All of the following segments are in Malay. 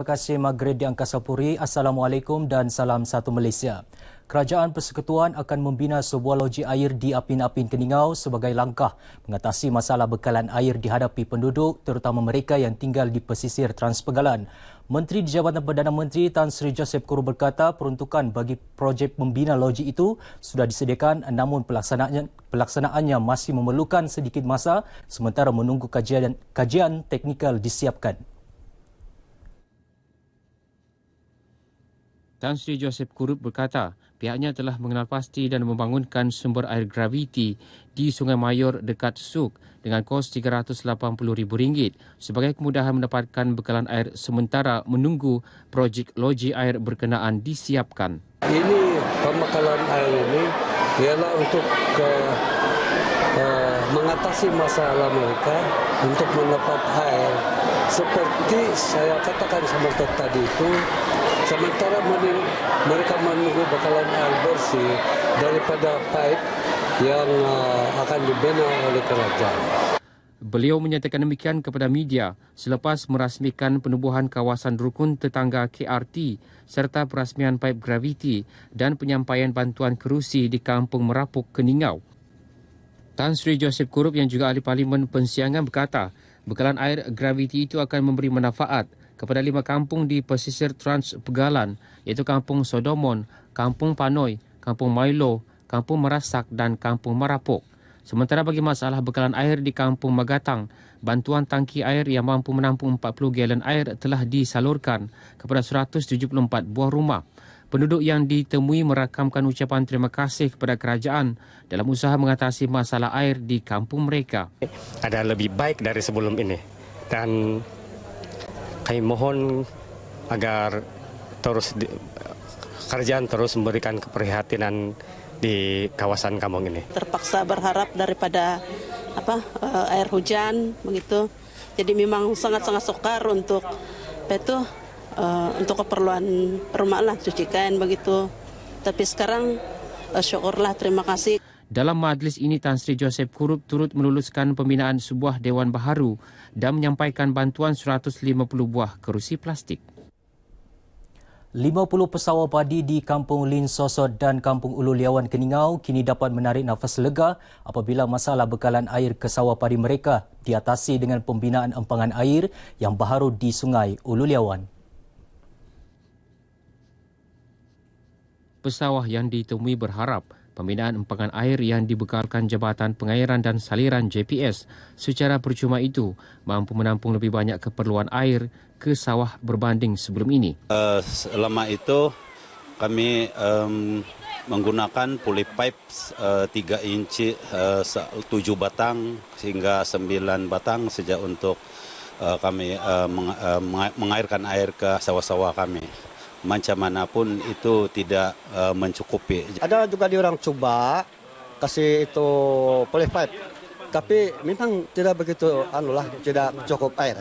kasih Maghrib di Angkasa Puri. Assalamualaikum dan salam satu Malaysia. Kerajaan Persekutuan akan membina sebuah loji air di Apin-Apin Keningau sebagai langkah mengatasi masalah bekalan air dihadapi penduduk terutama mereka yang tinggal di pesisir Transpenggalan. Menteri di Jabatan Perdana Menteri Tan Sri Joseph Kurup berkata peruntukan bagi projek membina loji itu sudah disediakan namun pelaksanaannya masih memerlukan sedikit masa sementara menunggu kajian teknikal disiapkan. Tan Sri Joseph Kurup berkata pihaknya telah mengenal pasti dan membangunkan sumber air graviti di Sungai Mayor dekat Suk dengan kos RM380,000 sebagai kemudahan mendapatkan bekalan air sementara menunggu projek loji air berkenaan disiapkan. Ini pembekalan air ini ialah untuk mengatasi masalah mereka untuk mendapat air. Seperti saya katakan sebentar tadi itu, sementara mereka menunggu bekalan air bersih daripada pipe yang akan dibina oleh kerajaan. Beliau menyatakan demikian kepada media selepas merasmikan penubuhan kawasan rukun tetangga KRT serta perasmian pipe graviti dan penyampaian bantuan kerusi di Kampung Merapuk, Keningau. Tan Sri Joseph Kurup yang juga ahli Parlimen Pensiangan berkata bekalan air graviti itu akan memberi manfaat kepada 5 kampung di pesisir Transpenggalan iaitu Kampung Sodomon, Kampung Panoi, Kampung Milo, Kampung Merasak dan Kampung Merapuk. Sementara bagi masalah bekalan air di Kampung Magatang, bantuan tangki air yang mampu menampung 40 galon air telah disalurkan kepada 174 buah rumah. Penduduk yang ditemui merakamkan ucapan terima kasih kepada kerajaan dalam usaha mengatasi masalah air di kampung mereka. Ada lebih baik dari sebelum ini dan kami mohon agar kerajaan terus memberikan keprihatinan di kawasan kampung ini. Terpaksa berharap daripada air hujan begitu. Jadi memang sangat-sangat sukar untuk untuk keperluan rumah lah, cuci kain begitu. Tapi sekarang syukurlah, terima kasih. Dalam majlis ini, Tan Sri Joseph Kurup turut meluluskan pembinaan sebuah Dewan Baharu dan menyampaikan bantuan 150 buah kerusi plastik. 50 pesawar padi di Kampung Lin Sosot dan Kampung Ulu Liawan Keningau kini dapat menarik nafas lega apabila masalah bekalan air ke sawah padi mereka diatasi dengan pembinaan empangan air yang baharu di Sungai Ulu Liawan. Pesawah yang ditemui berharap pembinaan empangan air yang dibekalkan Jabatan Pengairan dan Saliran JPS secara percuma itu mampu menampung lebih banyak keperluan air ke sawah berbanding sebelum ini. Selama itu kami menggunakan pulley pipe 3 inci 7 batang hingga 9 batang sejak untuk kami mengairkan air ke sawah-sawah kami. Macam manapun itu tidak mencukupi. Ada juga diorang coba kasih itu pulley pipe, tapi memang tidak begitu tidak cukup air.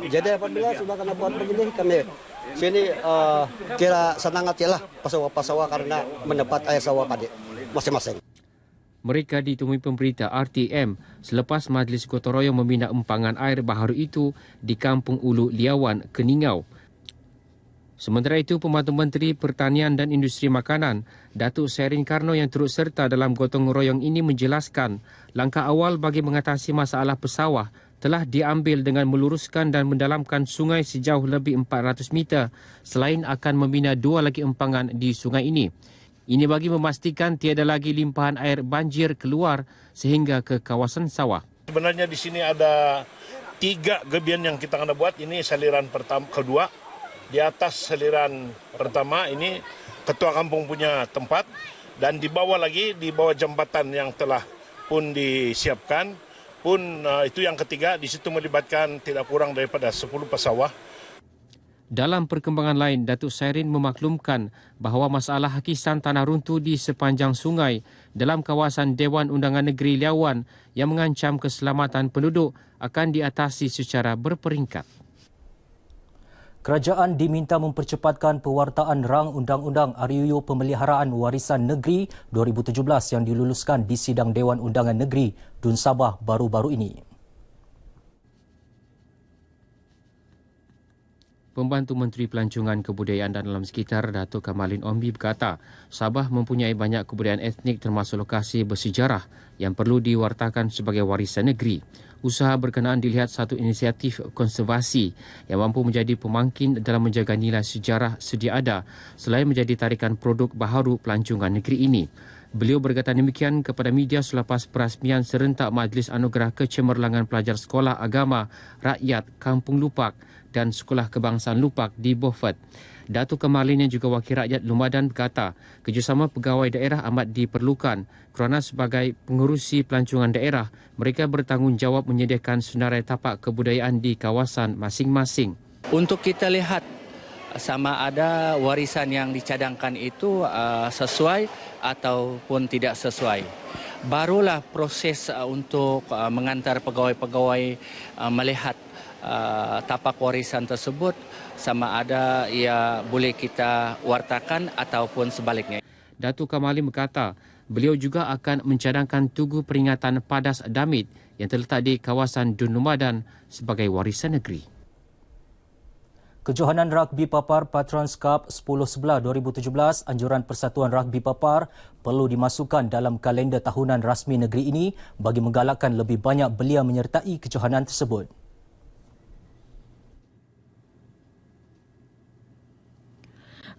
Jadi apabila sudah kena buat begini kami sini kira senang hatilah pasawah-pasawah karena mendapat air sawah padi masing-masing. Mereka ditemui pemberita RTM selepas Majlis Gotong Royong membina empangan air baharu itu di Kampung Ulu Liawan, Keningau. Sementara itu, Pembantu Menteri Pertanian dan Industri Makanan, Datuk Serin Karno yang turut serta dalam gotong royong ini menjelaskan langkah awal bagi mengatasi masalah pesawah telah diambil dengan meluruskan dan mendalamkan sungai sejauh lebih 400 meter selain akan membina 2 lagi empangan di sungai ini. Ini bagi memastikan tiada lagi limpahan air banjir keluar sehingga ke kawasan sawah. Sebenarnya di sini ada 3 gebian yang kita akan buat. Ini saliran kedua. Di atas saliran pertama ini ketua kampung punya tempat dan di bawah lagi di bawah jambatan yang telah pun disiapkan pun itu yang ketiga di situ melibatkan tidak kurang daripada 10 pesawah. Dalam perkembangan lain, Datuk Sairin memaklumkan bahawa masalah hakisan tanah runtuh di sepanjang sungai dalam kawasan Dewan Undangan Negeri Liawan yang mengancam keselamatan penduduk akan diatasi secara berperingkat. Kerajaan diminta mempercepatkan pewartaan rang Undang-Undang RUU Pemeliharaan Warisan Negeri 2017 yang diluluskan di Sidang Dewan Undangan Negeri Dun Sabah baru-baru ini. Pembantu Menteri Pelancongan Kebudayaan dan Alam Sekitar Datuk Kamalin Ombi berkata, Sabah mempunyai banyak kebudayaan etnik termasuk lokasi bersejarah yang perlu diwartakan sebagai warisan negeri. Usaha berkenaan dilihat satu inisiatif konservasi yang mampu menjadi pemangkin dalam menjaga nilai sejarah sedia ada selain menjadi tarikan produk baharu pelancongan negeri ini. Beliau berkata demikian kepada media selepas perasmian serentak Majlis Anugerah Kecemerlangan Pelajar Sekolah Agama Rakyat Kampung Lupak dan Sekolah Kebangsaan Lupak di Beaufort. Datuk Kamalin yang juga Wakil Rakyat Lumadan berkata, kerjasama pegawai daerah amat diperlukan kerana sebagai pengurusi pelancongan daerah, mereka bertanggungjawab menyediakan senarai tapak kebudayaan di kawasan masing-masing. Untuk kita lihat sama ada warisan yang dicadangkan itu sesuai ataupun tidak sesuai. Barulah proses untuk mengantar pegawai-pegawai melihat tapak warisan tersebut sama ada ia boleh kita wartakan ataupun sebaliknya. Datuk Kamalin berkata, beliau juga akan mencadangkan Tugu Peringatan Padas Damit yang terletak di kawasan Dun Lumadan sebagai warisan negeri. Kejohanan Rugby Papar Patrons Cup 10-11 2017, anjuran Persatuan Rugby Papar perlu dimasukkan dalam kalender tahunan rasmi negeri ini bagi menggalakkan lebih banyak belia menyertai kejohanan tersebut.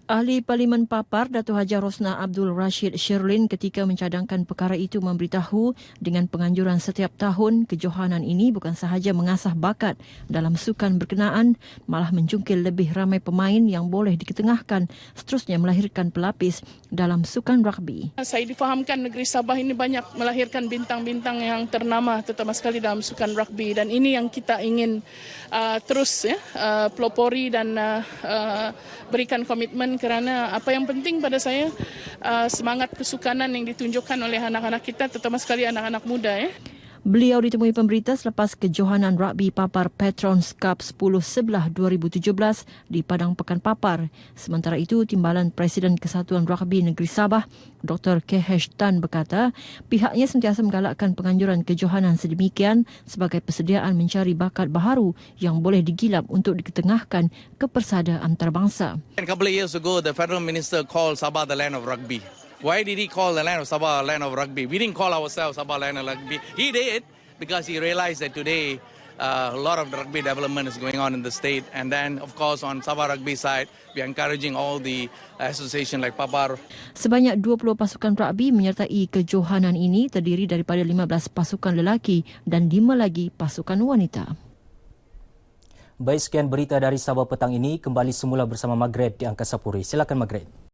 Ahli Parlimen Papar Datuk Haji Rosnah Abdul Rashid Sherlin ketika mencadangkan perkara itu memberitahu dengan penganjuran setiap tahun kejohanan ini bukan sahaja mengasah bakat dalam sukan berkenaan, malah menjungkil lebih ramai pemain yang boleh diketengahkan, seterusnya melahirkan pelapis dalam sukan rugby. Saya difahamkan negeri Sabah ini banyak melahirkan bintang-bintang yang ternama terutama sekali dalam sukan rugby dan ini yang kita ingin terus pelopori dan berikan komitmen kerana apa yang penting pada saya semangat kesukanan yang ditunjukkan oleh anak-anak kita terutama sekali anak-anak muda. Beliau ditemui pemberita selepas kejohanan Rugby Papar Patrons Cup 10-11 2017 di Padang Pekan Papar. Sementara itu, Timbalan Presiden Kesatuan Rugby Negeri Sabah, Dr. K.H. Tan berkata, pihaknya sentiasa menggalakkan penganjuran kejohanan sedemikian sebagai persediaan mencari bakat baharu yang boleh digilap untuk diketengahkan ke persada antarabangsa. A couple of years ago, the Federal Minister called Sabah the land of rugby. Why did he call the land of Sabah land of rugby? We didn't call ourselves Sabah land of rugby. He did because he realized that today a lot of rugby development is going on in the state. And then, of course, on Sabah rugby side, we are encouraging all the association like Papar. Sebanyak 20 pasukan rugby menyertai kejohanan ini terdiri daripada 15 pasukan lelaki dan 5 lagi pasukan wanita. Baik, sekian berita dari Sabah petang ini. Kembali semula bersama Margaret di Angkasa Puri. Silakan Margaret.